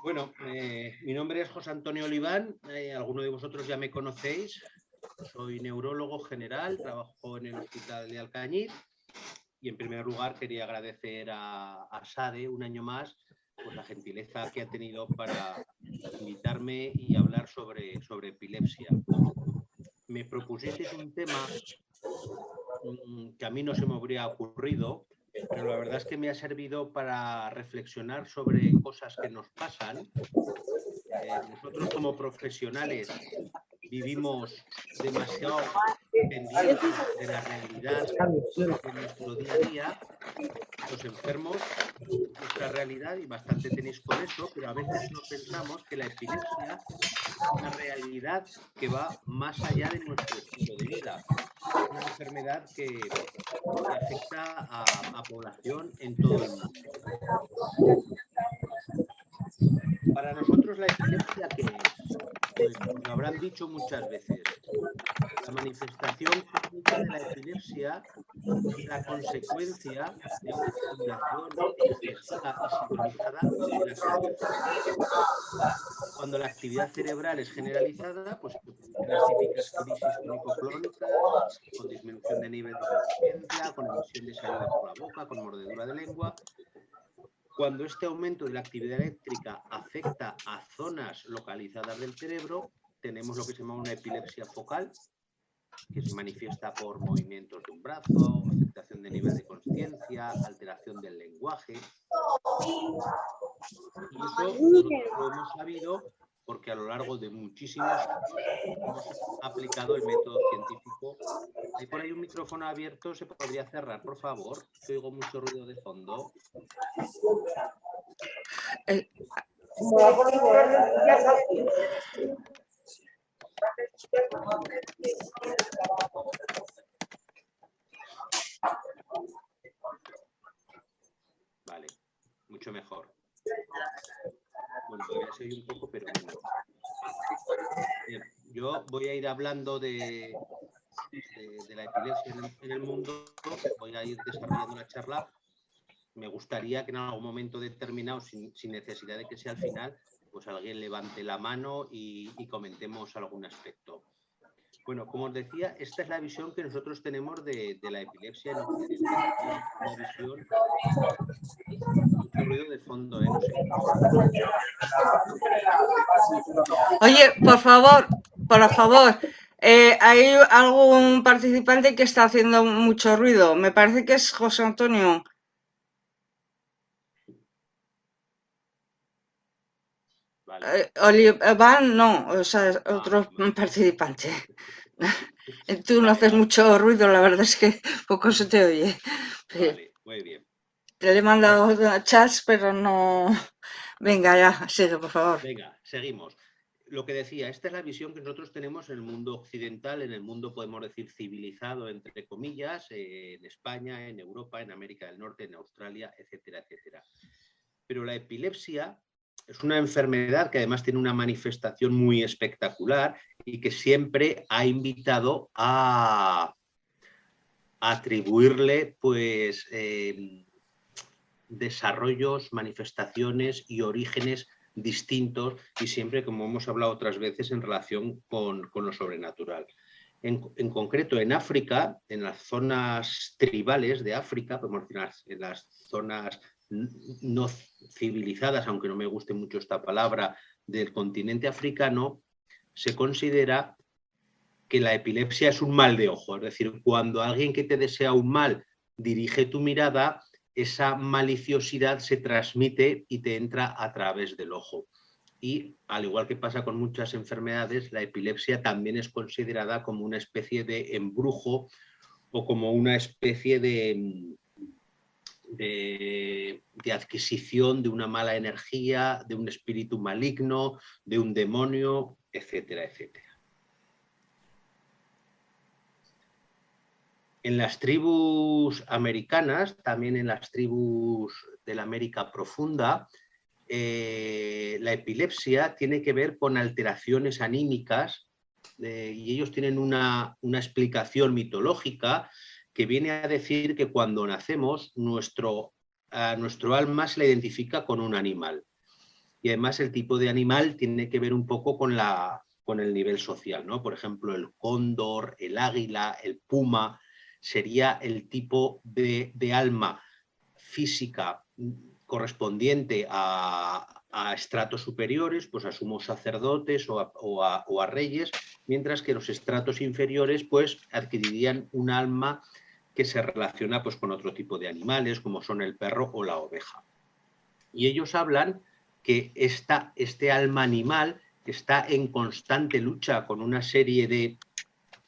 Bueno, mi nombre es José Antonio Oliván, algunos de vosotros ya me conocéis, soy neurólogo general, trabajo en el Hospital de Alcañiz y en primer lugar quería agradecer a SADE un año más pues, la gentileza que ha tenido para invitarme y hablar sobre epilepsia. Me propusisteis un tema que a mí no se me habría ocurrido, pero la verdad es que me ha servido para reflexionar sobre cosas que nos pasan. Nosotros como profesionales vivimos demasiado pendientes de la realidad de nuestro día a día. Los enfermos, nuestra realidad, y bastante tenéis con eso, pero a veces no pensamos que la epilepsia es una realidad que va más allá de nuestro estilo de vida. Es una enfermedad que afecta a población en todo el mundo. Para nosotros, ¿la epilepsia qué es? Pues nos lo habrán dicho muchas veces. La manifestación clínica de la epilepsia es la consecuencia de una estimulación excesiva y sincronizada de la actividad cerebral. Cuando la actividad cerebral es generalizada, pues se producen las típicas crisis tónico-clónicas, con disminución de nivel de conciencia, con emisión de saliva por la boca, con mordedura de lengua. Cuando este aumento de la actividad eléctrica afecta a zonas localizadas del cerebro, tenemos lo que se llama una epilepsia focal, que se manifiesta por movimientos de un brazo, afectación de nivel de conciencia, alteración del lenguaje. Y eso nosotros lo hemos sabido porque a lo largo de muchísimos años hemos aplicado el método científico. Hay por ahí un micrófono abierto, ¿se podría cerrar, por favor? Que oigo mucho ruido de fondo. Vale, mucho mejor. Bueno, todavía se oye un poco, pero menos. Bien, yo voy a ir hablando de la epilepsia en el mundo, voy a ir desarrollando la charla. Me gustaría que en algún momento determinado, sin necesidad de que sea al final, pues alguien levante la mano y comentemos algún aspecto. Bueno, como os decía, esta es la visión que nosotros tenemos de la epilepsia en Occidente. Una visión... Mucho ruido de fondo, no sé. Oye, por favor, hay algún participante que está haciendo mucho ruido. Me parece que es José Antonio. Vale. Oliván, no, o sea, es otro participante. Tú no haces mucho ruido, la verdad es que poco se te oye. Vale, muy bien. Le he mandado chats, pero no... Venga, ya, sigue, por favor. Venga, seguimos. Lo que decía, esta es la visión que nosotros tenemos en el mundo occidental, en el mundo, podemos decir, civilizado, entre comillas, en España, en Europa, en América del Norte, en Australia, etcétera, etcétera. Pero la epilepsia es una enfermedad que además tiene una manifestación muy espectacular y que siempre ha invitado a atribuirle, pues, desarrollos, manifestaciones y orígenes distintos y siempre, como hemos hablado otras veces, en relación con lo sobrenatural. En concreto, en África, en las zonas tribales de África, podemos decir, en las zonas no civilizadas, aunque no me guste mucho esta palabra, del continente africano, se considera que la epilepsia es un mal de ojo. Es decir, cuando alguien que te desea un mal dirige tu mirada, esa maliciosidad se transmite y te entra a través del ojo. Y al igual que pasa con muchas enfermedades, la epilepsia también es considerada como una especie de embrujo o como una especie de adquisición de una mala energía, de un espíritu maligno, de un demonio, etcétera, etcétera. En las tribus americanas, también en las tribus de la América profunda, la epilepsia tiene que ver con alteraciones anímicas y ellos tienen una explicación mitológica que viene a decir que cuando nacemos nuestro alma se la identifica con un animal. y además el tipo de animal tiene que ver un poco con el nivel social, ¿no? Por ejemplo, el cóndor, el águila, el puma, sería el tipo de alma física correspondiente a estratos superiores, pues a sumos sacerdotes o a reyes, mientras que los estratos inferiores pues adquirirían un alma que se relaciona pues con otro tipo de animales, como son el perro o la oveja. Y ellos hablan que este alma animal está en constante lucha con una serie de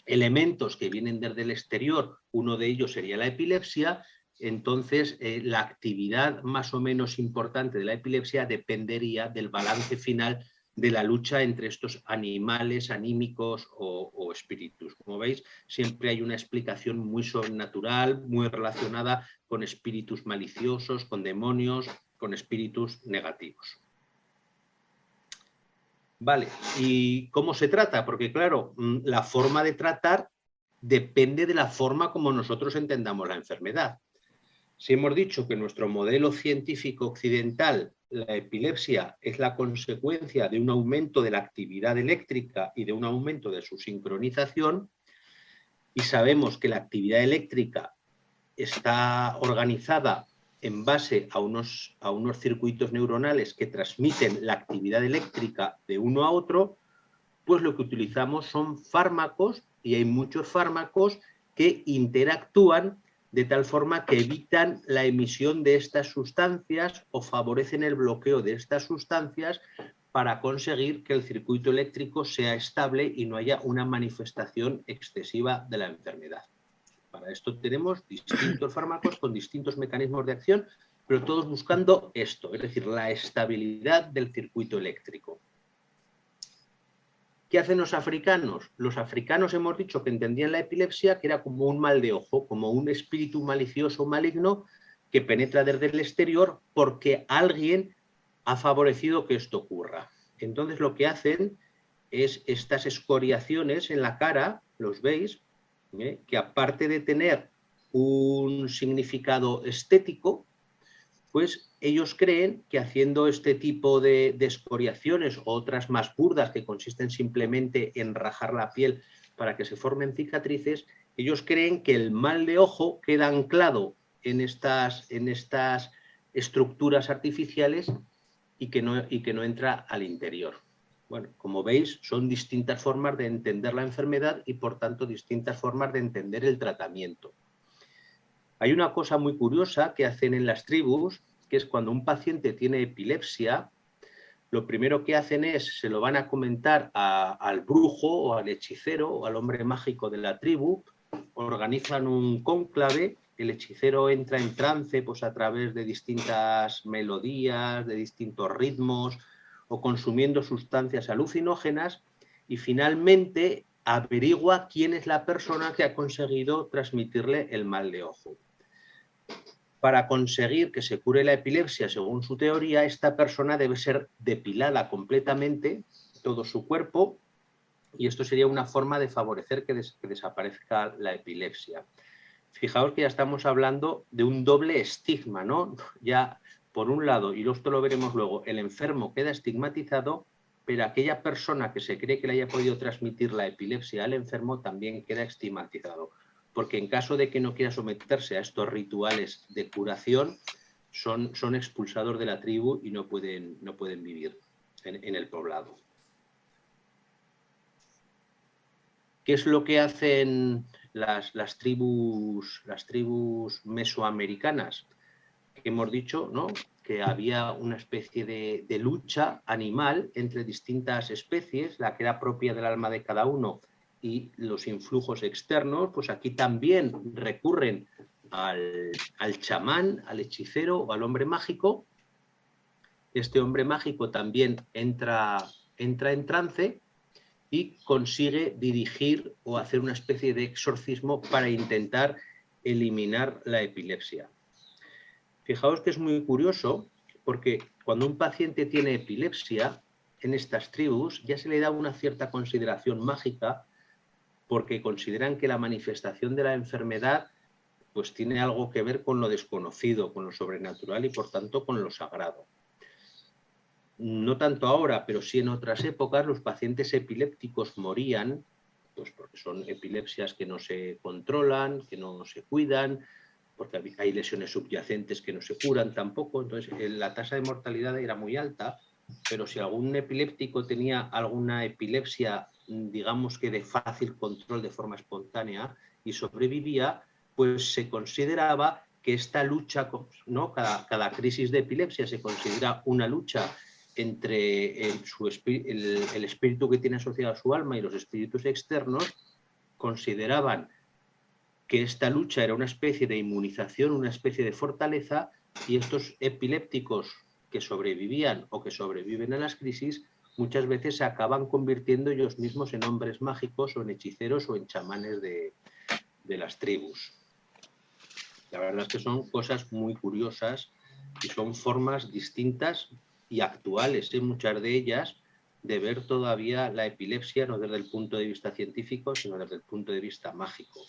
elementos que vienen desde el exterior, uno de ellos sería la epilepsia. Entonces la actividad más o menos importante de la epilepsia dependería del balance final de la lucha entre estos animales anímicos o espíritus. Como veis, siempre hay una explicación muy sobrenatural, muy relacionada con espíritus maliciosos, con demonios, con espíritus negativos. Vale, ¿y cómo se trata? Porque claro, la forma de tratar depende de la forma como nosotros entendamos la enfermedad. Si hemos dicho que nuestro modelo científico occidental, la epilepsia, es la consecuencia de un aumento de la actividad eléctrica y de un aumento de su sincronización, y sabemos que la actividad eléctrica está organizada en base a unos circuitos neuronales que transmiten la actividad eléctrica de uno a otro, pues lo que utilizamos son fármacos, y hay muchos fármacos que interactúan de tal forma que evitan la emisión de estas sustancias o favorecen el bloqueo de estas sustancias para conseguir que el circuito eléctrico sea estable y no haya una manifestación excesiva de la enfermedad. Para esto tenemos distintos fármacos con distintos mecanismos de acción, pero todos buscando esto, es decir, la estabilidad del circuito eléctrico. ¿Qué hacen los africanos? Los africanos hemos dicho que entendían la epilepsia que era como un mal de ojo, como un espíritu malicioso maligno que penetra desde el exterior porque alguien ha favorecido que esto ocurra. Entonces lo que hacen es estas escoriaciones en la cara, los veis, que aparte de tener un significado estético, pues ellos creen que haciendo este tipo de escoriaciones o otras más burdas que consisten simplemente en rajar la piel para que se formen cicatrices, ellos creen que el mal de ojo queda anclado en estas estructuras artificiales y que no entra al interior. Bueno, como veis, son distintas formas de entender la enfermedad y, por tanto, distintas formas de entender el tratamiento. Hay una cosa muy curiosa que hacen en las tribus, que es cuando un paciente tiene epilepsia, lo primero que hacen es, se lo van a comentar al brujo o al hechicero o al hombre mágico de la tribu, organizan un cónclave, el hechicero entra en trance pues, a través de distintas melodías, de distintos ritmos o consumiendo sustancias alucinógenas, y finalmente averigua quién es la persona que ha conseguido transmitirle el mal de ojo. Para conseguir que se cure la epilepsia, según su teoría, esta persona debe ser depilada completamente, todo su cuerpo, y esto sería una forma de favorecer que desaparezca la epilepsia. Fijaos que ya estamos hablando de un doble estigma, ¿no? Ya, por un lado, y esto lo veremos luego, el enfermo queda estigmatizado, pero aquella persona que se cree que le haya podido transmitir la epilepsia al enfermo también queda estigmatizado. Porque en caso de que no quiera someterse a estos rituales de curación, son expulsados de la tribu y no pueden vivir en el poblado. ¿Qué es lo que hacen las tribus mesoamericanas? Que hemos dicho, ¿no?, que había una especie de lucha animal entre distintas especies, la que era propia del alma de cada uno y los influjos externos. Pues aquí también recurren al chamán, al hechicero o al hombre mágico. Este hombre mágico también entra en trance y consigue dirigir o hacer una especie de exorcismo para intentar eliminar la epilepsia. Fijaos que es muy curioso porque cuando un paciente tiene epilepsia, en estas tribus ya se le da una cierta consideración mágica porque consideran que la manifestación de la enfermedad pues tiene algo que ver con lo desconocido, con lo sobrenatural y por tanto con lo sagrado. no tanto ahora, pero sí en otras épocas, los pacientes epilépticos morían, pues porque son epilepsias que no se controlan, que no se cuidan, porque hay lesiones subyacentes que no se curan tampoco, entonces la tasa de mortalidad era muy alta, pero si algún epiléptico tenía alguna epilepsia, digamos que de fácil control de forma espontánea y sobrevivía, pues se consideraba que esta lucha, ¿no? Cada crisis de epilepsia se considera una lucha entre el espíritu que tiene asociado a su alma y los espíritus externos. Consideraban que esta lucha era una especie de inmunización, una especie de fortaleza, y estos epilépticos que sobrevivían o que sobreviven a las crisis muchas veces se acaban convirtiendo ellos mismos en hombres mágicos o en hechiceros o en chamanes de las tribus. La verdad es que son cosas muy curiosas y son formas distintas y actuales, muchas de ellas, de ver todavía la epilepsia no desde el punto de vista científico, sino desde el punto de vista mágico.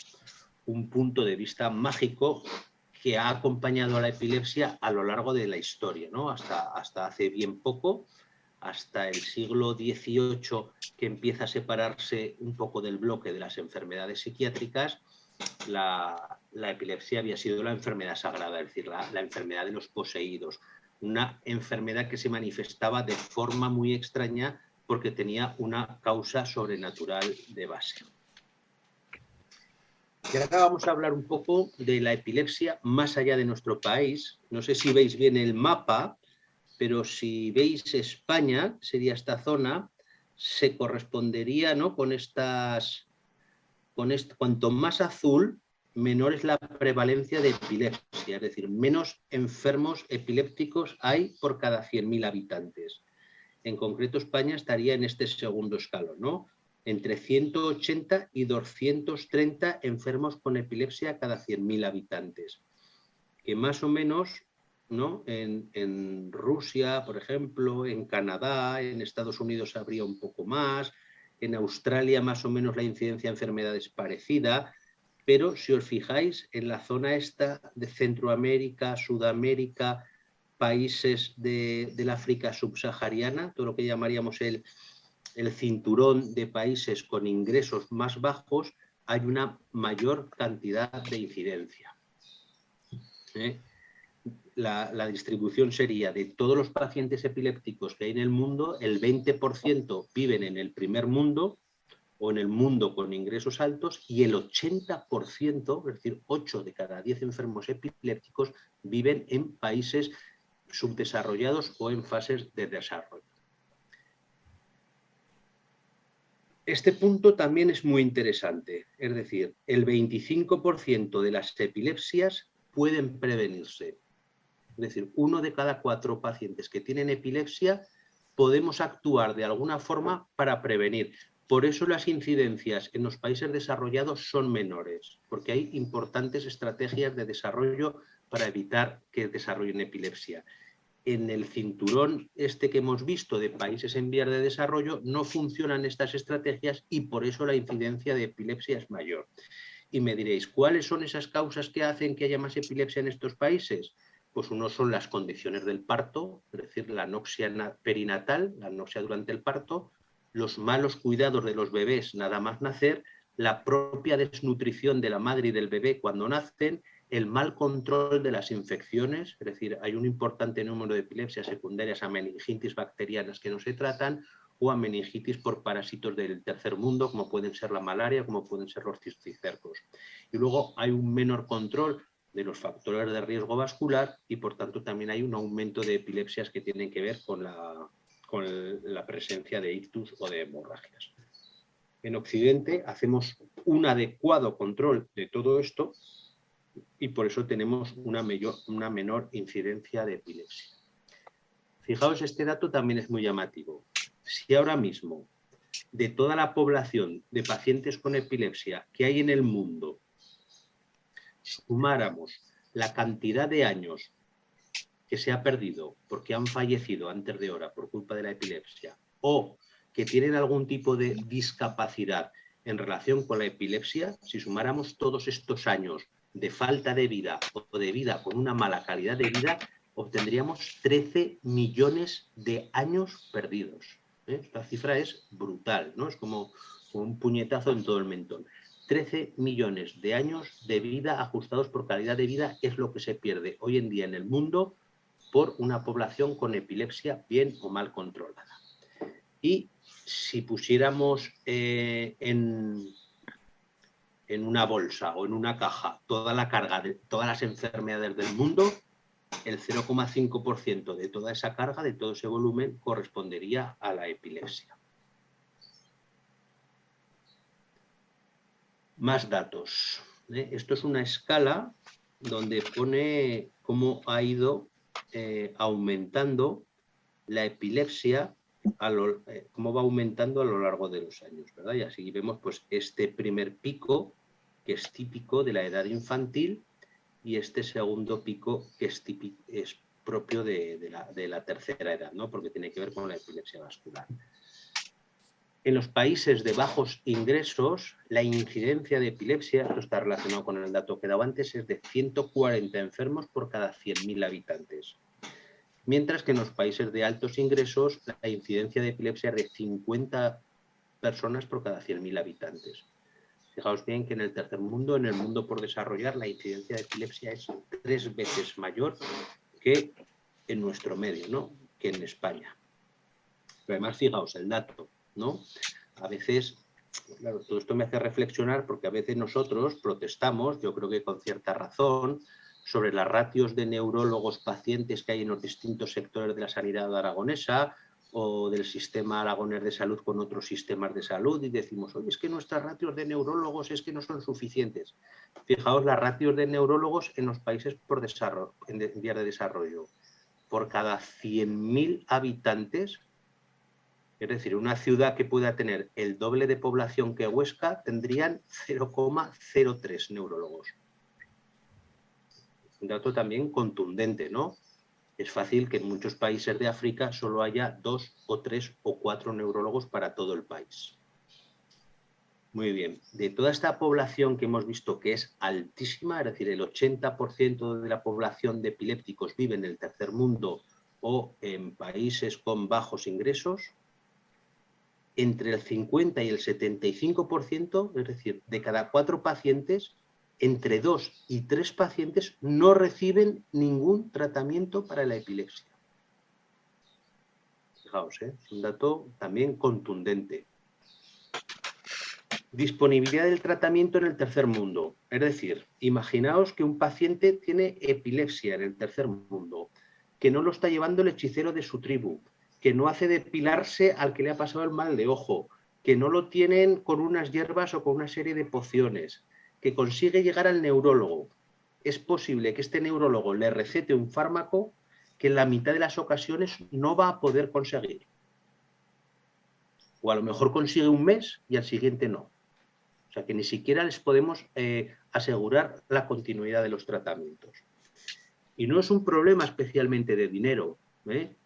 Un punto de vista mágico que ha acompañado a la epilepsia a lo largo de la historia, ¿no? Hasta hace bien poco, hasta el siglo XVIII, que empieza a separarse un poco del bloque de las enfermedades psiquiátricas, la epilepsia había sido la enfermedad sagrada, es decir, la enfermedad de los poseídos, una enfermedad que se manifestaba de forma muy extraña porque tenía una causa sobrenatural de base. Y ahora vamos a hablar un poco de la epilepsia más allá de nuestro país. No sé si veis bien el mapa, pero si veis España, sería esta zona, se correspondería, ¿no?, con estas... cuanto más azul, menor es la prevalencia de epilepsia, es decir, menos enfermos epilépticos hay por cada 100.000 habitantes. En concreto, España estaría en este segundo escalón, ¿no? Entre 180 y 230 enfermos con epilepsia cada 100.000 habitantes. Que más o menos, ¿no?, en Rusia, por ejemplo, en Canadá, en Estados Unidos habría un poco más, en Australia más o menos la incidencia de enfermedad es parecida, pero si os fijáis, en la zona esta de Centroamérica, Sudamérica, países del África subsahariana, todo lo que llamaríamos el cinturón de países con ingresos más bajos, hay una mayor cantidad de incidencia. La distribución sería de todos los pacientes epilépticos que hay en el mundo, el 20% viven en el primer mundo o en el mundo con ingresos altos y el 80%, es decir, 8 de cada 10 enfermos epilépticos viven en países subdesarrollados o en fases de desarrollo. Este punto también es muy interesante, es decir, el 25% de las epilepsias pueden prevenirse. Es decir, 1 de cada 4 pacientes que tienen epilepsia podemos actuar de alguna forma para prevenir. Por eso las incidencias en los países desarrollados son menores, porque hay importantes estrategias de desarrollo para evitar que desarrollen epilepsia. En el cinturón este que hemos visto de países en vías de desarrollo no funcionan estas estrategias y por eso la incidencia de epilepsia es mayor. Y me diréis, ¿cuáles son esas causas que hacen que haya más epilepsia en estos países? Pues uno son las condiciones del parto, es decir, la anoxia perinatal, la anoxia durante el parto, los malos cuidados de los bebés nada más nacer, la propia desnutrición de la madre y del bebé cuando nacen, el mal control de las infecciones, es decir, hay un importante número de epilepsias secundarias a meningitis bacterianas que no se tratan, o a meningitis por parásitos del tercer mundo, como pueden ser la malaria, como pueden ser los cisticercos. Y luego hay un menor control de los factores de riesgo vascular y, por tanto, también hay un aumento de epilepsias que tienen que ver con la presencia de ictus o de hemorragias. En Occidente hacemos un adecuado control de todo esto y por eso tenemos una menor incidencia de epilepsia. Fijaos, este dato también es muy llamativo. Si ahora mismo, de toda la población de pacientes con epilepsia que hay en el mundo, sumáramos la cantidad de años que se ha perdido porque han fallecido antes de hora por culpa de la epilepsia o que tienen algún tipo de discapacidad en relación con la epilepsia, si sumáramos todos estos años de falta de vida o de vida con una mala calidad de vida, obtendríamos 13 millones de años perdidos. Esta cifra es brutal, ¿no? Es como un puñetazo en todo el mentón. 13 millones de años de vida ajustados por calidad de vida es lo que se pierde hoy en día en el mundo por una población con epilepsia bien o mal controlada. Y si pusiéramos en una bolsa o en una caja toda la carga de todas las enfermedades del mundo, el 0,5% de toda esa carga, de todo ese volumen, correspondería a la epilepsia. Más datos. Esto es una escala donde pone cómo ha ido aumentando la epilepsia, cómo va aumentando a lo largo de los años, ¿verdad? Y así vemos pues este primer pico, que es típico de la edad infantil, y este segundo pico, que es propio de la tercera edad, ¿no? Porque tiene que ver con la epilepsia vascular. En los países de bajos ingresos, la incidencia de epilepsia, esto está relacionado con el dato que daba antes, es de 140 enfermos por cada 100.000 habitantes. Mientras que en los países de altos ingresos, la incidencia de epilepsia es de 50 personas por cada 100.000 habitantes. Fijaos bien que en el tercer mundo, en el mundo por desarrollar, la incidencia de epilepsia es 3 veces mayor que en nuestro medio, ¿no? Que en España. Pero además, fijaos el dato, ¿no? A veces, claro, todo esto me hace reflexionar porque a veces nosotros protestamos, yo creo que con cierta razón, sobre las ratios de neurólogos pacientes que hay en los distintos sectores de la sanidad aragonesa o del sistema aragonés de salud con otros sistemas de salud, y decimos, oye, es que nuestras ratios de neurólogos es que no son suficientes. Fijaos las ratios de neurólogos en los países por desarrollo, en vías de desarrollo. Por cada 100.000 habitantes, es decir, una ciudad que pueda tener el doble de población que Huesca, tendrían 0,03 neurólogos. Un dato también contundente, ¿no? Es fácil que en muchos países de África solo haya 2 o 3 o 4 neurólogos para todo el país. Muy bien. De toda esta población que hemos visto que es altísima, es decir, el 80% de la población de epilépticos vive en el tercer mundo o en países con bajos ingresos, entre el 50 y el 75%, es decir, de cada 4 pacientes, entre 2 y 3 pacientes no reciben ningún tratamiento para la epilepsia. Fijaos, es un dato también contundente. Disponibilidad del tratamiento en el tercer mundo. Es decir, imaginaos que un paciente tiene epilepsia en el tercer mundo, que no lo está llevando el hechicero de su tribu, que no hace depilarse al que le ha pasado el mal de ojo, que no lo tienen con unas hierbas o con una serie de pociones, que consigue llegar al neurólogo. Es posible que este neurólogo le recete un fármaco que en la mitad de las ocasiones no va a poder conseguir. O a lo mejor consigue un mes y al siguiente no. O sea que ni siquiera les podemos asegurar la continuidad de los tratamientos. Y no es un problema especialmente de dinero, ¿eh?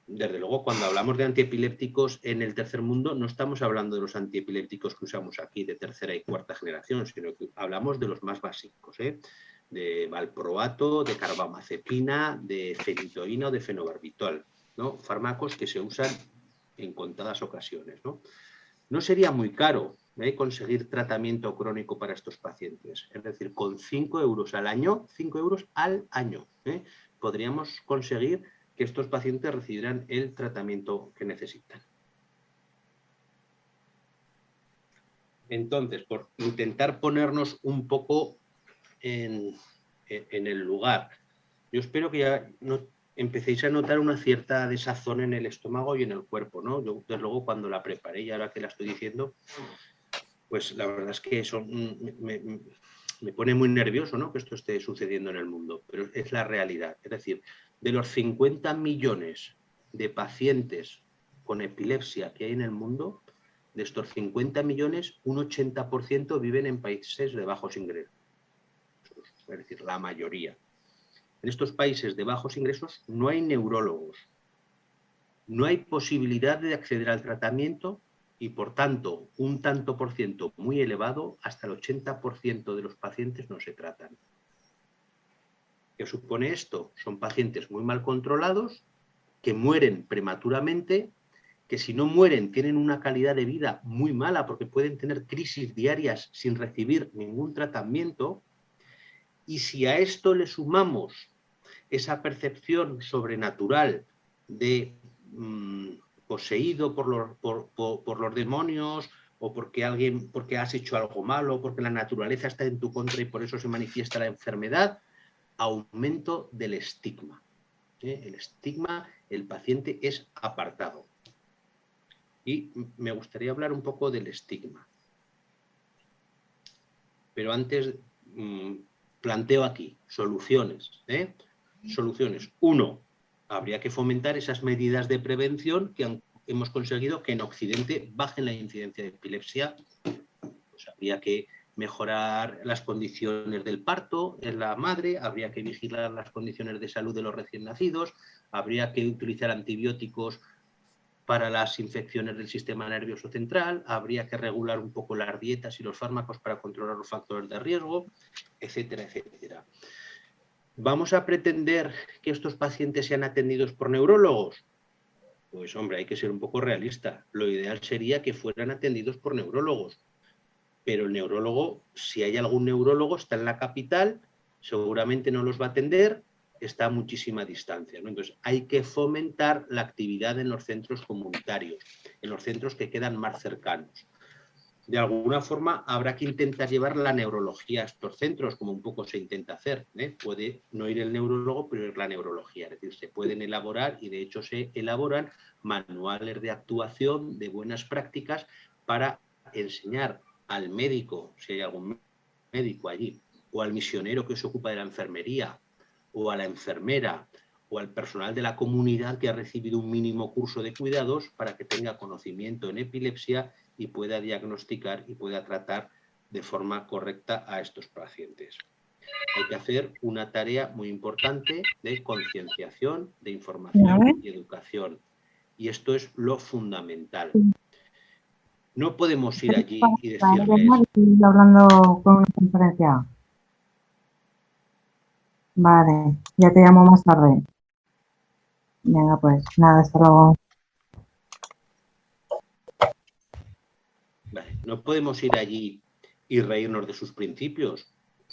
Desde luego, cuando hablamos de antiepilépticos en el tercer mundo, no estamos hablando de los antiepilépticos que usamos aquí de tercera y cuarta generación, sino que hablamos de los más básicos, de valproato, de carbamazepina, de fenitoína o de fenobarbital, ¿no? Fármacos que se usan en contadas ocasiones, ¿no? No sería muy caro conseguir tratamiento crónico para estos pacientes. Es decir, con 5 euros al año, 5 euros al año, podríamos conseguir que estos pacientes recibieran el tratamiento que necesitan. Entonces, por intentar ponernos un poco en el lugar, yo espero que ya no empecéis a notar una cierta desazón en el estómago y en el cuerpo, ¿no? Yo, desde luego, cuando la preparé y ahora que la estoy diciendo, pues la verdad es que eso me pone muy nervioso, ¿no? Que esto esté sucediendo en el mundo, pero es la realidad. Es decir, de los 50 millones de pacientes con epilepsia que hay en el mundo, de estos 50 millones, un 80% viven en países de bajos ingresos. Es decir, la mayoría. En estos países de bajos ingresos no hay neurólogos, no hay posibilidad de acceder al tratamiento y, por tanto, un tanto por ciento muy elevado, hasta el 80% de los pacientes no se tratan. ¿Qué supone esto? Son pacientes muy mal controlados, que mueren prematuramente, que si no mueren tienen una calidad de vida muy mala porque pueden tener crisis diarias sin recibir ningún tratamiento. Y si a esto le sumamos esa percepción sobrenatural de poseído por los demonios, o porque has hecho algo malo, porque la naturaleza está en tu contra y por eso se manifiesta la enfermedad, aumento del estigma. El estigma, el paciente es apartado. Y me gustaría hablar un poco del estigma. Pero antes planteo aquí soluciones. Soluciones. 1. Habría que fomentar esas medidas de prevención que hemos conseguido que en Occidente bajen la incidencia de epilepsia. Pues habría que mejorar las condiciones del parto en la madre, habría que vigilar las condiciones de salud de los recién nacidos, habría que utilizar antibióticos para las infecciones del sistema nervioso central, habría que regular un poco las dietas y los fármacos para controlar los factores de riesgo, etcétera, etcétera. ¿Vamos a pretender que estos pacientes sean atendidos por neurólogos? Pues hombre, hay que ser un poco realista. Lo ideal sería que fueran atendidos por neurólogos. Pero el neurólogo, si hay algún neurólogo, está en la capital, seguramente no los va a atender, está a muchísima distancia, ¿no? Entonces, hay que fomentar la actividad en los centros comunitarios, en los centros que quedan más cercanos. De alguna forma, habrá que intentar llevar la neurología a estos centros, como un poco se intenta hacer. Puede no ir el neurólogo, pero ir la neurología. Es decir, se pueden elaborar, y de hecho se elaboran, manuales de actuación, de buenas prácticas, para enseñar al médico, si hay algún médico allí, o al misionero que se ocupa de la enfermería, o a la enfermera, o al personal de la comunidad que ha recibido un mínimo curso de cuidados para que tenga conocimiento en epilepsia y pueda diagnosticar y pueda tratar de forma correcta a estos pacientes. Hay que hacer una tarea muy importante de concienciación, de información y educación. Y esto es lo fundamental. No podemos ir allí y decirles... Estoy hablando con una conferencia. Vale, ya te llamo más tarde. Venga, pues nada, hasta luego. Vale, no podemos ir allí y reírnos de sus principios.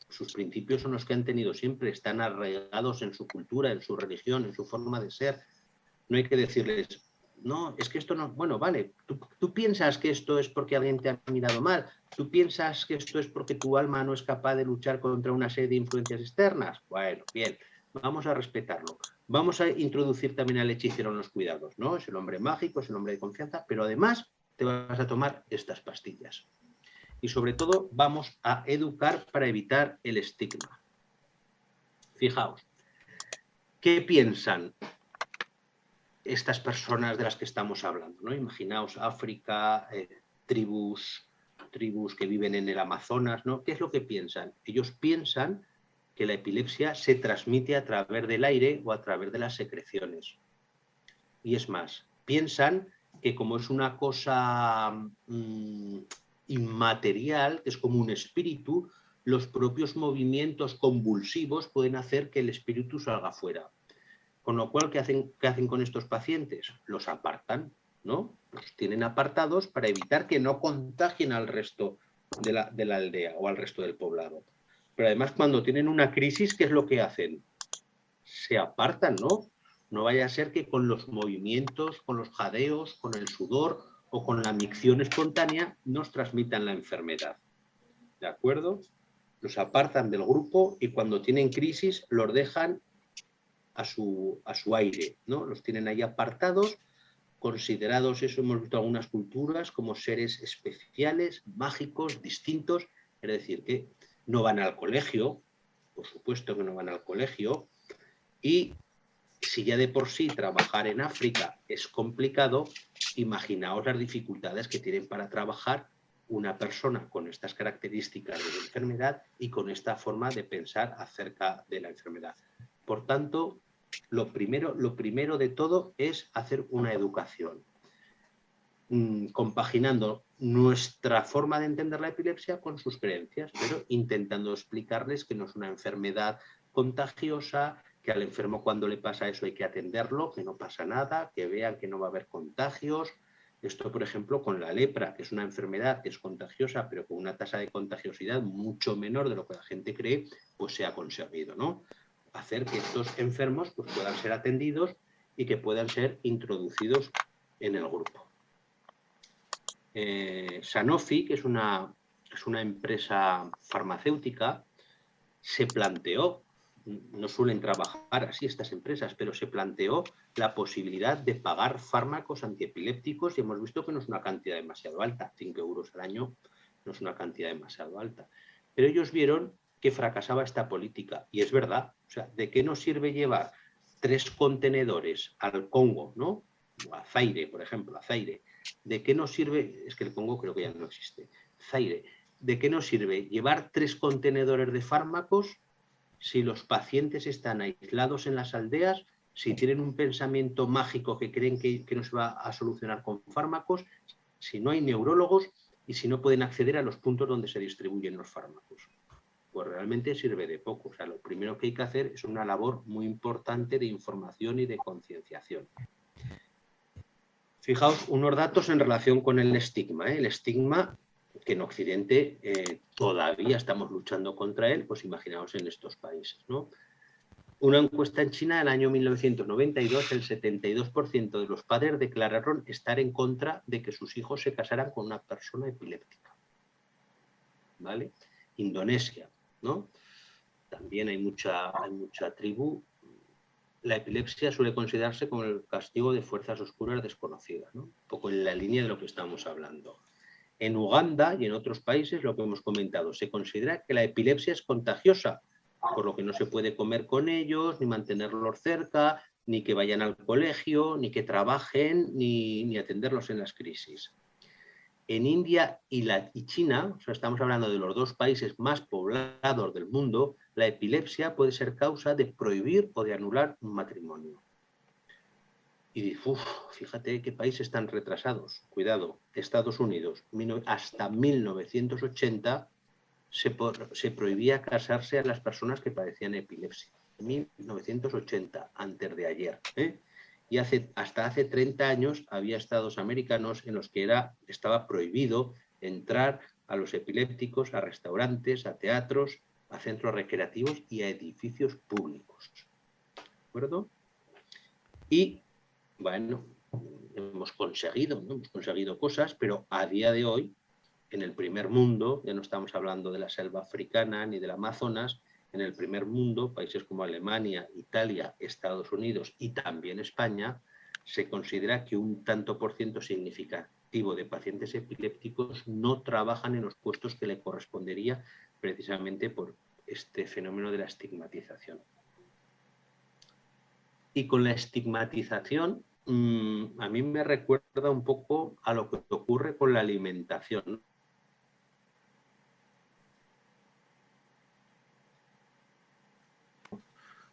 Sus principios son los que han tenido siempre, están arraigados en su cultura, en su religión, en su forma de ser. No hay que decirles, no, es que esto no... Bueno, vale, tú piensas que esto es porque alguien te ha mirado mal, tú piensas que esto es porque tu alma no es capaz de luchar contra una serie de influencias externas. Bueno, bien, vamos a respetarlo. Vamos a introducir también al hechicero en los cuidados, ¿no? Es el hombre mágico, es el hombre de confianza, pero además te vas a tomar estas pastillas. Y sobre todo vamos a educar para evitar el estigma. Fijaos, ¿qué piensan estas personas de las que estamos hablando, ¿no? Imaginaos África, tribus que viven en el Amazonas, ¿no? ¿Qué es lo que piensan? Ellos piensan que la epilepsia se transmite a través del aire o a través de las secreciones. Y es más, piensan que como es una cosa inmaterial, que es como un espíritu, los propios movimientos convulsivos pueden hacer que el espíritu salga fuera. Con lo cual, ¿qué hacen con estos pacientes? Los apartan, ¿no? Los tienen apartados para evitar que no contagien al resto de la aldea o al resto del poblado. Pero además, cuando tienen una crisis, ¿qué es lo que hacen? Se apartan, ¿no? No vaya a ser que con los movimientos, con los jadeos, con el sudor o con la micción espontánea nos transmitan la enfermedad. ¿De acuerdo? Los apartan del grupo y cuando tienen crisis los dejan a su aire, ¿no? Los tienen ahí apartados, considerados, eso hemos visto algunas culturas, como seres especiales, mágicos, distintos, es decir, que no van al colegio, por supuesto que no van al colegio, y si ya de por sí trabajar en África es complicado, imaginaos las dificultades que tienen para trabajar una persona con estas características de la enfermedad y con esta forma de pensar acerca de la enfermedad. Por tanto, lo primero de todo es hacer una educación, compaginando nuestra forma de entender la epilepsia con sus creencias, pero intentando explicarles que no es una enfermedad contagiosa, que al enfermo cuando le pasa eso hay que atenderlo, que no pasa nada, que vean que no va a haber contagios. Esto, por ejemplo, con la lepra, que es una enfermedad que es contagiosa, pero con una tasa de contagiosidad mucho menor de lo que la gente cree, pues se ha conseguido, ¿no? Hacer que estos enfermos pues, puedan ser atendidos y que puedan ser introducidos en el grupo. Sanofi, que es una empresa farmacéutica, se planteó, no suelen trabajar así estas empresas, pero se planteó la posibilidad de pagar fármacos antiepilépticos y hemos visto que no es una cantidad demasiado alta, 5 euros al año no es una cantidad demasiado alta. Pero ellos vieron que fracasaba esta política y es verdad, o sea, ¿de qué nos sirve llevar 3 contenedores al Congo, ¿no? O a Zaire, por ejemplo, a Zaire. ¿De qué nos sirve? Es que el Congo creo que ya no existe. Zaire. ¿De qué nos sirve llevar 3 contenedores de fármacos si los pacientes están aislados en las aldeas, si tienen un pensamiento mágico que creen que no se va a solucionar con fármacos, si no hay neurólogos y si no pueden acceder a los puntos donde se distribuyen los fármacos? Pues realmente sirve de poco. O sea, lo primero que hay que hacer es una labor muy importante de información y de concienciación. Fijaos unos datos en relación con el estigma. El estigma, que en Occidente todavía estamos luchando contra él, pues imaginaos en estos países, ¿no? Una encuesta en China del año 1992, el 72% de los padres declararon estar en contra de que sus hijos se casaran con una persona epiléptica. ¿Vale? Indonesia, ¿no? También hay mucha tribu. La epilepsia suele considerarse como el castigo de fuerzas oscuras desconocidas, ¿no? Un poco en la línea de lo que estamos hablando. En Uganda y en otros países, lo que hemos comentado, se considera que la epilepsia es contagiosa, por lo que no se puede comer con ellos, ni mantenerlos cerca, ni que vayan al colegio, ni que trabajen, ni atenderlos en las crisis. En India y China, o sea, estamos hablando de los 2 países más poblados del mundo, la epilepsia puede ser causa de prohibir o de anular un matrimonio. Y fíjate qué países tan retrasados. Cuidado, Estados Unidos, hasta 1980 se prohibía casarse a las personas que padecían epilepsia. 1980, antes de ayer. Y hasta hace 30 años había estados americanos en los que estaba prohibido entrar a los epilépticos a restaurantes, a teatros, a centros recreativos y a edificios públicos. ¿De acuerdo? Y, bueno, hemos conseguido cosas, pero a día de hoy, en el primer mundo, ya no estamos hablando de la selva africana ni del Amazonas, en el primer mundo, países como Alemania, Italia, Estados Unidos y también España, se considera que un tanto por ciento significativo de pacientes epilépticos no trabajan en los puestos que le correspondería precisamente por este fenómeno de la estigmatización. Y con la estigmatización, a mí me recuerda un poco a lo que ocurre con la alimentación.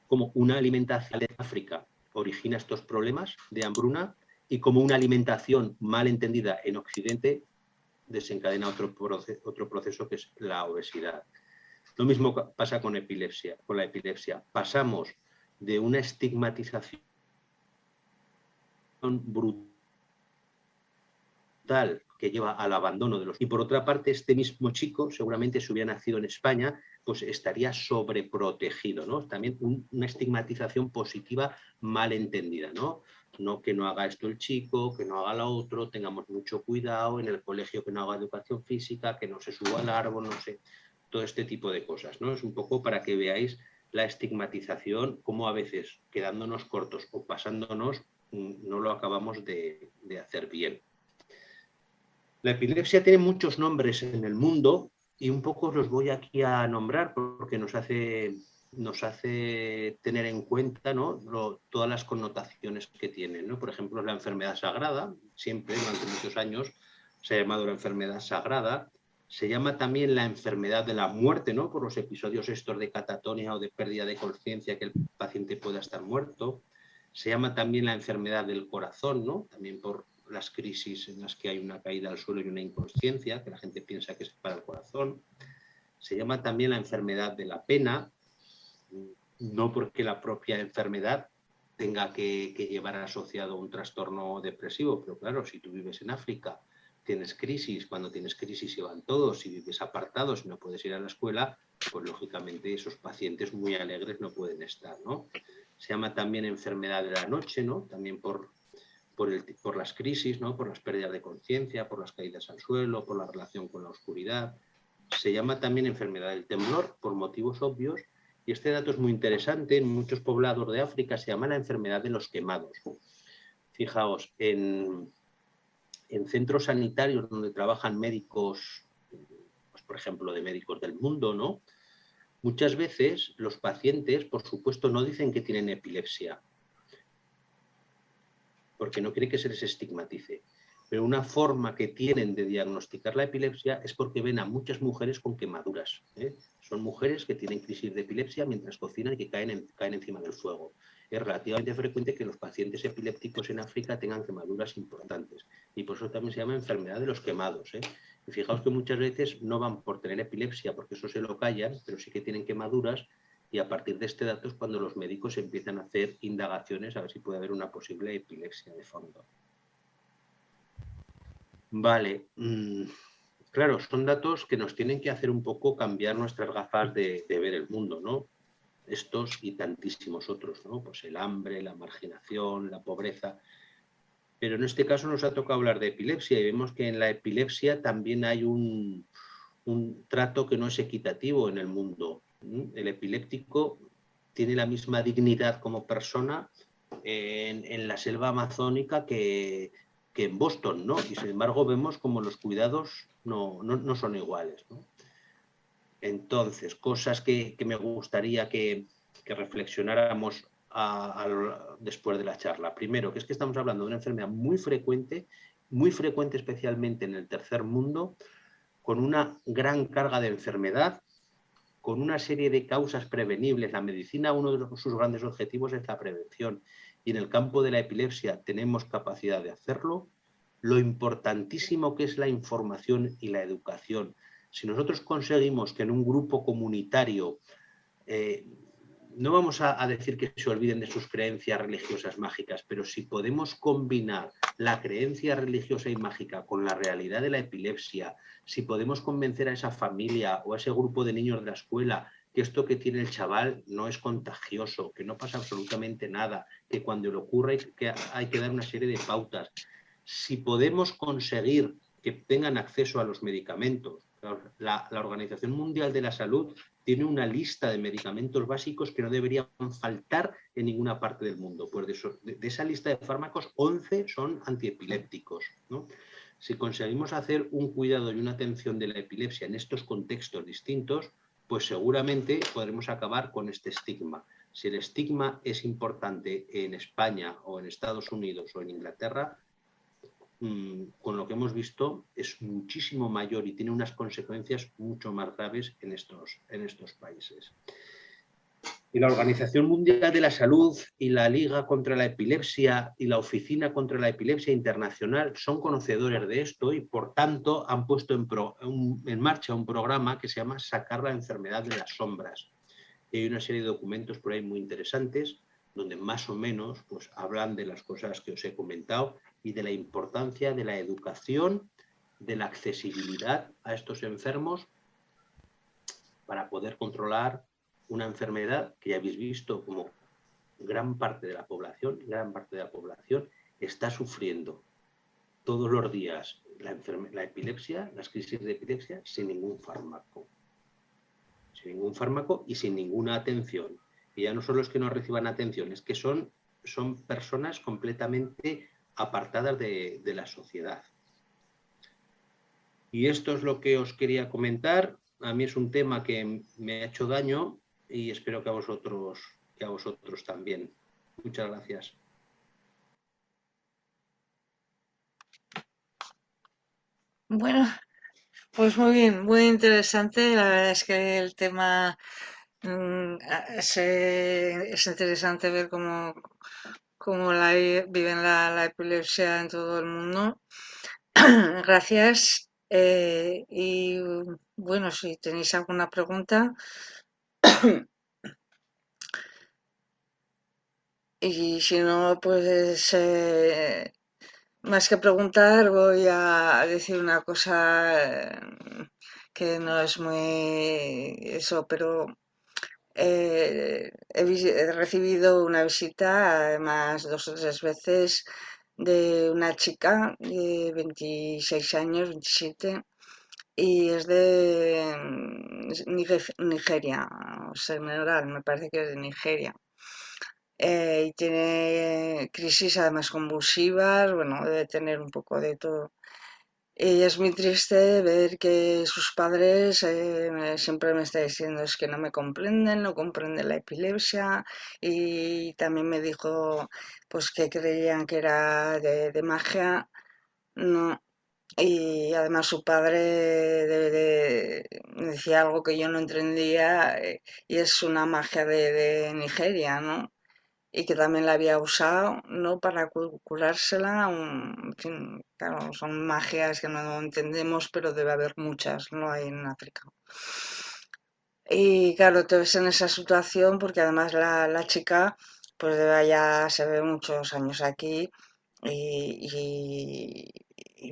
Como una alimentación de África origina estos problemas de hambruna y como una alimentación mal entendida en Occidente desencadena otro proceso que es la obesidad. Lo mismo pasa con la epilepsia. Pasamos de una estigmatización brutal que lleva al abandono de los... Y por otra parte, este mismo chico, seguramente si hubiera nacido en España, pues estaría sobreprotegido, ¿no? También una estigmatización positiva mal entendida, ¿no? No que no haga esto el chico, que no haga lo otro, tengamos mucho cuidado, en el colegio que no haga educación física, que no se suba al árbol, no sé, todo este tipo de cosas, ¿no? Es un poco para que veáis la estigmatización, cómo a veces, quedándonos cortos o pasándonos, no lo acabamos de hacer bien. La epilepsia tiene muchos nombres en el mundo y un poco los voy aquí a nombrar porque nos hace tener en cuenta, ¿no? Todas las connotaciones que tienen, ¿no? Por ejemplo, la enfermedad sagrada, siempre durante muchos años se ha llamado la enfermedad sagrada. Se llama también la enfermedad de la muerte, ¿no? Por los episodios estos de catatonia o de pérdida de conciencia que el paciente pueda estar muerto. Se llama también la enfermedad del corazón, ¿no? También por las crisis en las que hay una caída al suelo y una inconsciencia, que la gente piensa que es para el corazón. Se llama también la enfermedad de la pena. no porque la propia enfermedad tenga que llevar asociado un trastorno depresivo, pero claro, si tú vives en África, tienes crisis, cuando tienes crisis se van todos, si vives apartado, si no puedes ir a la escuela, pues lógicamente esos pacientes muy alegres no pueden estar, ¿no? Se llama también enfermedad de la noche, ¿no? También por las crisis, ¿no? Por las pérdidas de conciencia, por las caídas al suelo, por la relación con la oscuridad. Se llama también enfermedad del temblor por motivos obvios. Y este dato es muy interesante. En muchos poblados de África se llama la enfermedad de los quemados. Fijaos, en centros sanitarios donde trabajan médicos, pues por ejemplo, de Médicos del Mundo, ¿no? Muchas veces los pacientes, por supuesto, no dicen que tienen epilepsia, porque no quiere que se les estigmatice. Pero una forma que tienen de diagnosticar la epilepsia es porque ven a muchas mujeres con quemaduras. Son mujeres que tienen crisis de epilepsia mientras cocinan y que caen encima del fuego. Es relativamente frecuente que los pacientes epilépticos en África tengan quemaduras importantes. Y por eso también se llama enfermedad de los quemados. Y fijaos que muchas veces no van por tener epilepsia, porque eso se lo callan, pero sí que tienen quemaduras. Y a partir de este dato es cuando los médicos empiezan a hacer indagaciones a ver si puede haber una posible epilepsia de fondo. Vale, claro, son datos que nos tienen que hacer un poco cambiar nuestras gafas de ver el mundo, ¿no? Estos y tantísimos otros, ¿no? Pues el hambre, la marginación, la pobreza. Pero en este caso nos ha tocado hablar de epilepsia y vemos que en la epilepsia también hay un trato que no es equitativo en el mundo. El epiléptico tiene la misma dignidad como persona en la selva amazónica que en Boston, ¿no? Y sin embargo vemos como los cuidados no son iguales, ¿no? Entonces, cosas que me gustaría que reflexionáramos después de la charla. Primero, que es que estamos hablando de una enfermedad muy frecuente especialmente en el tercer mundo, con una gran carga de enfermedad, con una serie de causas prevenibles. La medicina, uno de sus grandes objetivos es la prevención. Y en el campo de la epilepsia tenemos capacidad de hacerlo. Lo importantísimo que es la información y la educación. Si nosotros conseguimos que en un grupo comunitario no vamos a decir que se olviden de sus creencias religiosas mágicas, pero si podemos combinar la creencia religiosa y mágica con la realidad de la epilepsia, si podemos convencer a esa familia o a ese grupo de niños de la escuela que esto que tiene el chaval no es contagioso, que no pasa absolutamente nada, que cuando le ocurre hay que dar una serie de pautas. Si podemos conseguir que tengan acceso a los medicamentos, la Organización Mundial de la Salud tiene una lista de medicamentos básicos que no deberían faltar en ninguna parte del mundo. Pues de esa lista de fármacos, 11 son antiepilépticos, ¿no? Si conseguimos hacer un cuidado y una atención de la epilepsia en estos contextos distintos, pues seguramente podremos acabar con este estigma. Si el estigma es importante en España o en Estados Unidos o en Inglaterra, con lo que hemos visto, es muchísimo mayor y tiene unas consecuencias mucho más graves en estos países. Y la Organización Mundial de la Salud y la Liga contra la Epilepsia y la Oficina contra la Epilepsia Internacional son conocedores de esto y, por tanto, han puesto en marcha un programa que se llama Sacar la enfermedad de las sombras. Y hay una serie de documentos por ahí muy interesantes donde más o menos pues, hablan de las cosas que os he comentado y de la importancia de la educación, de la accesibilidad a estos enfermos para poder controlar una enfermedad que ya habéis visto como gran parte de la población está sufriendo todos los días la epilepsia, las crisis de epilepsia sin ningún fármaco. Sin ningún fármaco y sin ninguna atención. Y ya no solo es que no reciban atención, es que son personas completamente apartadas de la sociedad. Y esto es lo que os quería comentar. A mí es un tema que me ha hecho daño y espero que a vosotros también. Muchas gracias. Bueno, pues muy bien, muy interesante. La verdad es que el tema es interesante ver cómo viven la epilepsia en todo el mundo. Gracias. Y bueno, si tenéis alguna pregunta, Y si no, pues más que preguntar, voy a decir una cosa que no es muy eso, pero he recibido una visita, además 2 o 3 veces, de una chica de 26 años, 27, y es de Nigeria, o Senegal, me parece que es de Nigeria. Y tiene crisis además convulsivas, bueno, debe tener un poco de todo. Y es muy triste ver que sus padres siempre me está diciendo es que no me comprenden, no comprenden la epilepsia, y también me dijo pues que creían que era de magia, no. Y además su padre decía algo que yo no entendía, y es una magia de Nigeria, ¿no? Y que también la había usado, no para curársela, en fin, claro, son magias que no entendemos, pero debe haber muchas, no hay en África. Y claro, te ves en esa situación porque además la chica pues lleva ya, se ve muchos años aquí, y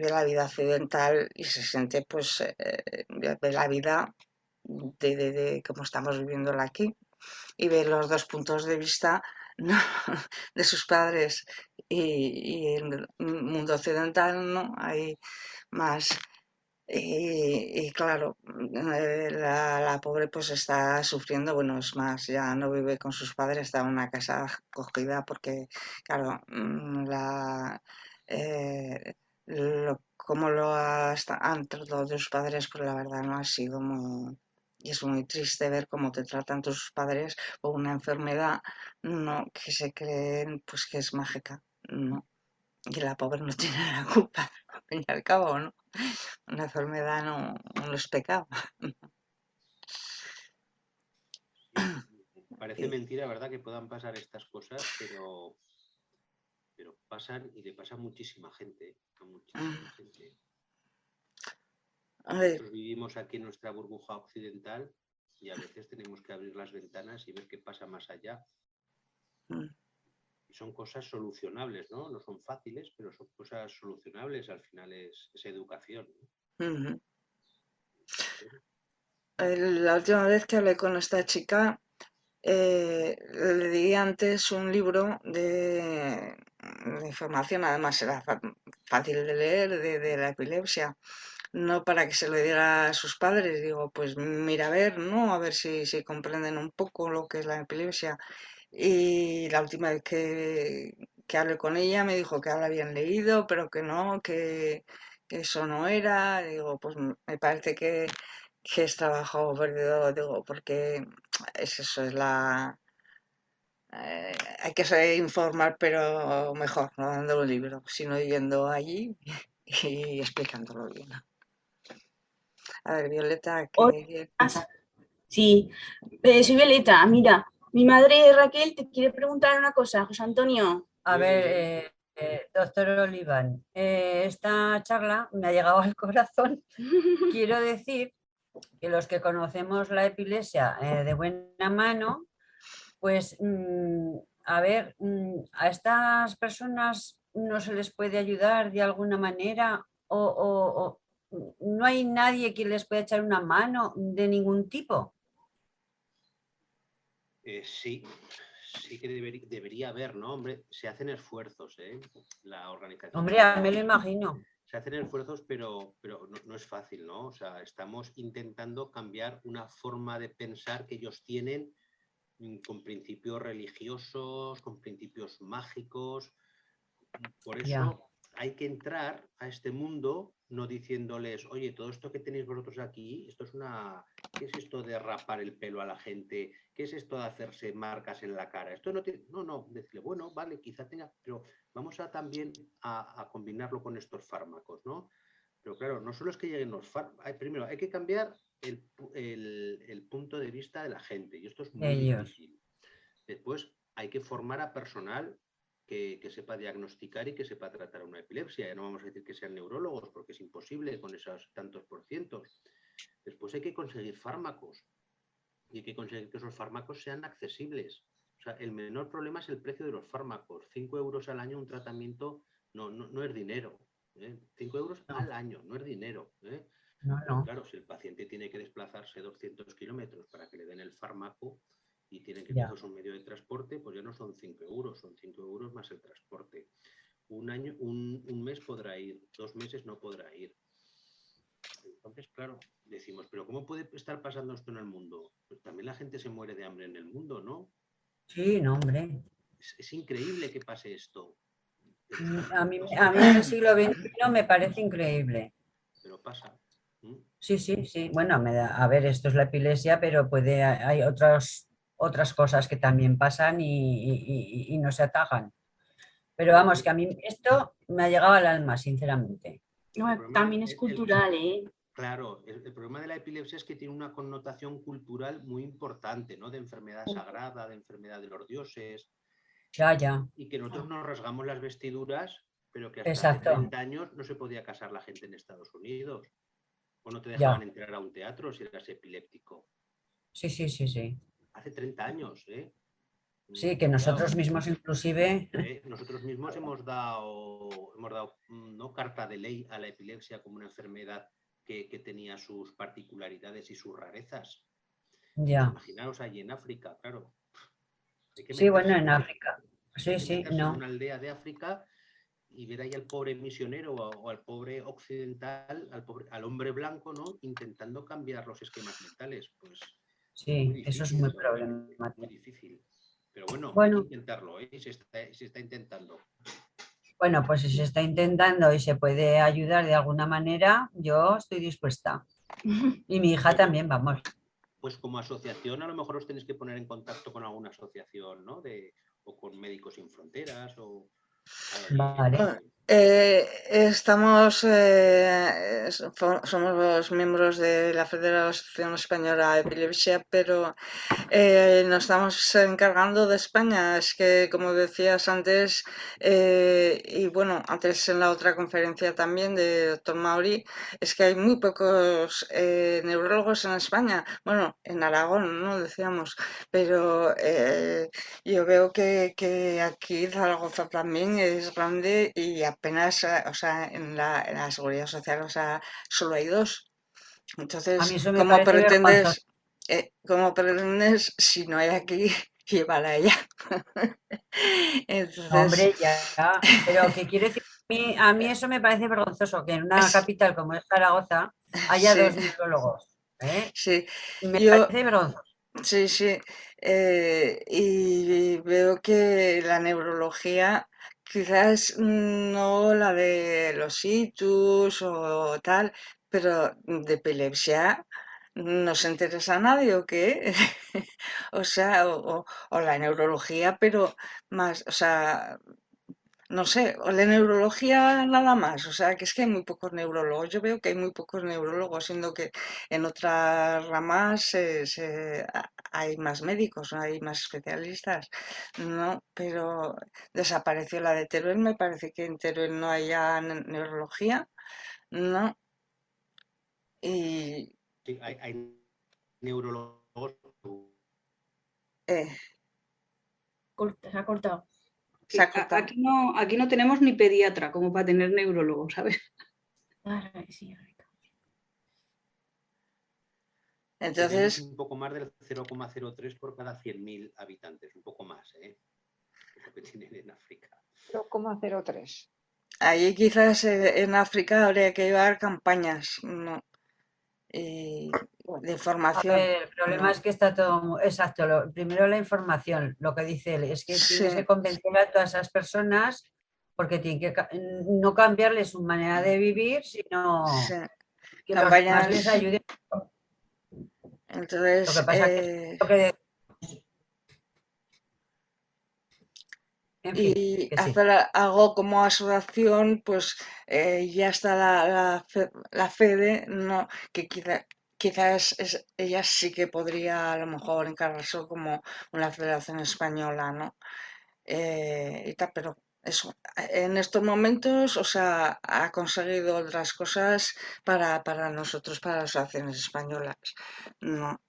ve la vida occidental y se siente pues ve la vida de cómo estamos viviéndola aquí, y ve los dos puntos de vista, ¿no? de sus padres y el mundo occidental, ¿no? Hay más. Y claro, la pobre pues está sufriendo, bueno, es más, ya no vive con sus padres, está en una casa acogida porque, claro, como han tratado tus padres, pues la verdad no ha sido muy... Y es muy triste ver cómo te tratan tus padres o una enfermedad, no, que se creen pues que es mágica, no. Y la pobre no tiene la culpa, al fin y al cabo, ¿no? Una enfermedad no es pecado. Sí, parece Y, mentira, ¿verdad?, que puedan pasar estas cosas, pero pasan y le pasa a muchísima gente, a muchísima gente. a ver, Nosotros vivimos aquí en nuestra burbuja occidental y a veces tenemos que abrir las ventanas y ver qué pasa más allá. Y son cosas solucionables, ¿no? No son fáciles, pero son cosas solucionables. Al final es educación, ¿no? la última vez que hablé con esta chica, le di antes un libro de información, además era fácil de leer, de la epilepsia, no para que se lo diera a sus padres, digo, pues mira a ver, ¿no? A ver si comprenden un poco lo que es la epilepsia. Y la última vez que hablé con ella me dijo que la habían leído, pero que no, que eso no era. Digo, pues me parece que es trabajo perdido, digo, porque es eso, es hay que saber informar, pero mejor, no dando un libro, sino yendo allí y explicándolo bien. A ver, Violeta, Hola, que... sí, soy Violeta. Mira, mi madre Raquel te quiere preguntar una cosa, José Antonio. A ver, doctor Oliván, esta charla me ha llegado al corazón. Quiero decir que los que conocemos la epilepsia de buena mano, pues a ver, a estas personas no se les puede ayudar de alguna manera, o no hay nadie que les pueda echar una mano de ningún tipo. Sí, sí que debería haber, ¿no? Hombre, se hacen esfuerzos, ¿eh? La Organización Hombre, Mundial me lo imagino. se hacen esfuerzos, pero no es fácil, ¿no? O sea, estamos intentando cambiar una forma de pensar que ellos tienen, con principios religiosos, con principios mágicos. Por Ya. eso hay que entrar a este mundo no diciéndoles, oye, todo esto que tenéis vosotros aquí, esto es una... ¿Qué es esto de rapar el pelo a la gente? ¿Qué es esto de hacerse marcas en la cara? Esto no tiene... No, decirle, bueno, vale, quizá tenga... Pero vamos a también a combinarlo con estos fármacos, ¿no? Pero claro, no solo es que lleguen los fármacos. Primero, hay que cambiar el punto de vista de la gente, y esto es muy difícil. Después, hay que formar a personal que sepa diagnosticar y que sepa tratar una epilepsia. Ya no vamos a decir que sean neurólogos, porque es imposible con esos tantos %. Después hay que conseguir fármacos y hay que conseguir que esos fármacos sean accesibles. O sea, el menor problema es el precio de los fármacos. 5 euros al año un tratamiento no es dinero. 5 euros No, al año, no es dinero. no, Pero no. claro, si el paciente tiene que desplazarse 200 kilómetros para que le den el fármaco y tienen que Ya. coger un medio de transporte, pues ya no son 5 euros, son 5 euros más el transporte. Un mes podrá ir, 2 meses no podrá ir. Entonces, claro, decimos, pero ¿cómo puede estar pasando esto en el mundo? Pues también la gente se muere de hambre en el mundo, ¿no? Sí, no, hombre. Es increíble que pase esto. Pero A mí pasa, en el siglo XXI me parece increíble. pero pasa. Sí, sí, sí. Bueno, a ver, esto es la epilepsia, pero hay otras cosas que también pasan y no se atajan. Pero vamos, que a mí esto me ha llegado al alma, sinceramente. También es cultural, ¿eh? Claro, el problema de la epilepsia es que tiene una connotación cultural muy importante, ¿no? De enfermedad sagrada, de enfermedad de los dioses. Ya, ya. Y que nosotros nos rasgamos las vestiduras, pero que hasta hace Exacto. 30 años no se podía casar la gente en Estados Unidos. O no te Ya. dejaban entrar a un teatro si eras epiléptico. Sí, sí, sí, sí. Hace 30 años, ¿eh? Sí, que nosotros mismos inclusive. Nosotros mismos hemos dado ¿no? carta de ley a la epilepsia como una enfermedad que tenía sus particularidades y sus rarezas. Ya. Imaginaos allí en África, claro. Hay que Sí, bueno, meterse, en África. hay Sí, que sí, meterse en no. una aldea de África y ver ahí al pobre misionero o al pobre occidental, al hombre blanco, ¿no? Intentando cambiar los esquemas mentales. Pues muy Sí, eso es difícil muy realmente, muy problemático. difícil. Pero bueno, hay que Bueno, intentarlo, ¿eh? Se está intentando. bueno, pues si se está intentando y se puede ayudar de alguna manera, yo estoy dispuesta. Y mi hija Bueno, también, vamos. pues como asociación a lo mejor os tenéis que poner en contacto con alguna asociación, ¿no? O con Médicos Sin Fronteras o Vale. Estamos, somos los miembros de la Federación Española de Epilepsia, pero nos estamos encargando de España. Es que, como decías antes, y bueno, antes en la otra conferencia también de doctor Mauri, es que hay muy pocos neurólogos en España. Bueno, en Aragón, ¿no? Decíamos, pero yo veo que aquí Zaragoza también es grande y apenas, o sea, en la seguridad social, o sea, solo hay 2. A Entonces, mí eso me parece vergonzoso. ¿cómo pretendes si no hay aquí, llevar a ella? No, Entonces, hombre, ya. Pero ¿qué quiero decir? A mí eso me parece vergonzoso, que en una es- capital como es Zaragoza haya sí, 2 neurólogos. ¿Eh? sí, Me yo, parece vergonzoso. sí, sí, y veo que la neurología quizás no la de los ictus o tal, pero de epilepsia no se interesa a nadie o qué. O sea, o la neurología, pero más, o sea, no sé, o la neurología nada más, o sea, que es que hay muy pocos neurólogos. Yo veo que hay muy pocos neurólogos, siendo que en otras ramas hay más médicos, ¿no? Hay más especialistas, ¿no? Pero desapareció la de Teruel, me parece que en Teruel no haya neurología, ¿no? Y sí, hay neurólogos. eh, Se ha cortado. se ha cortado. Aquí no tenemos ni pediatra como para tener neurólogo, ¿sabes? Ah, sí, Tenemos Entonces, un poco más del 0,03 por cada 100.000 habitantes, un poco más, ¿eh? Es lo que tienen en África. 0,03. allí quizás en África habría que llevar campañas, ¿no? De A formación, ver, el problema ¿no? es que está todo exacto. Primero la información, lo que dice él, es que Sí, tienes que convencer a todas esas personas porque tienen que no cambiarles su manera de vivir, sí. sino que los demás les Campañas. ayuden. Lo que Entonces, pasa que es lo que, en fin, y que sí. hacer algo como asociación, pues ya está la FEDE, ¿no? Que quizás ella sí que podría a lo mejor encargarse como una federación española, ¿no? Y tal, pero eso, en estos momentos, o sea, ha conseguido otras cosas para nosotros, para las asociaciones españolas, ¿no?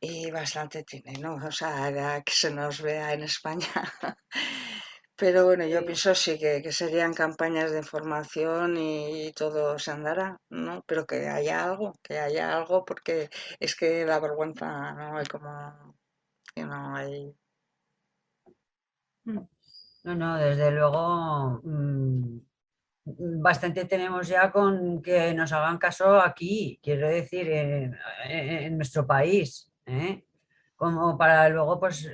y bastante tiene, ¿no? O sea, que se nos vea en España. Pero bueno, yo pienso sí que serían campañas de información y todo se andará, ¿no? Pero que haya algo, porque es que la vergüenza no hay como que no hay. No, desde luego, bastante tenemos ya con que nos hagan caso aquí, quiero decir, en nuestro país, ¿eh? Como para luego, pues,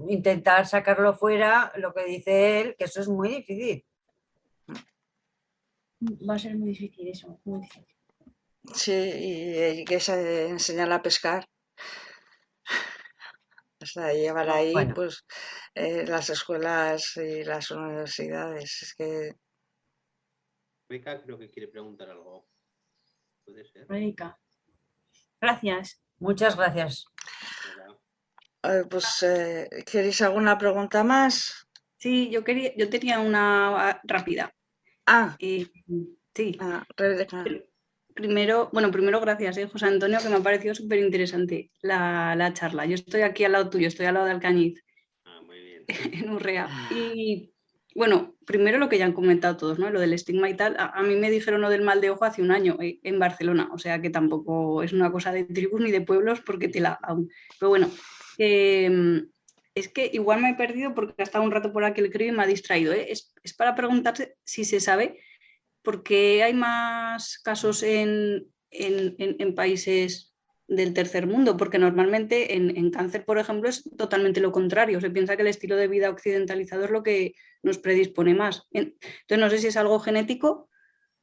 intentar sacarlo fuera, lo que dice él, que eso es muy difícil. Va a ser muy difícil eso, muy difícil. Sí, y que se enseñan a pescar. O sea, llevar ahí, Bueno, pues, las escuelas y las universidades. Es que Beca creo que quiere preguntar algo. ¿Puede ser? Rebeca, gracias. muchas gracias. pues, ¿queréis alguna pregunta más? Sí, yo tenía una rápida. Ah, Sí. Rebeca. Primero, gracias, José Antonio, que me ha parecido súper interesante la charla. Yo estoy aquí al lado tuyo, estoy al lado de Alcañiz, Muy bien. en Urrea. Y bueno, primero lo que ya han comentado todos, ¿no? Lo del estigma y tal. A mí me dijeron lo del mal de ojo hace un año en Barcelona, o sea que tampoco es una cosa de tribus ni de pueblos porque aún. Pero bueno, es que igual me he perdido porque ha estado un rato por aquí el crío y me ha distraído. Es para preguntarse si se sabe por qué hay más casos en países del tercer mundo, porque normalmente en cáncer, por ejemplo, es totalmente lo contrario. Se piensa que el estilo de vida occidentalizado es lo que nos predispone más. Entonces, no sé si es algo genético.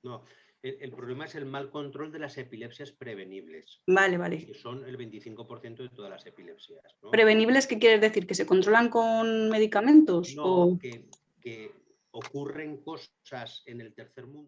No, el problema es el mal control de las epilepsias prevenibles. Vale. Que son el 25% de todas las epilepsias, ¿no? ¿Prevenibles qué quieres decir? ¿Que se controlan con medicamentos? No, que ocurren cosas en el tercer mundo.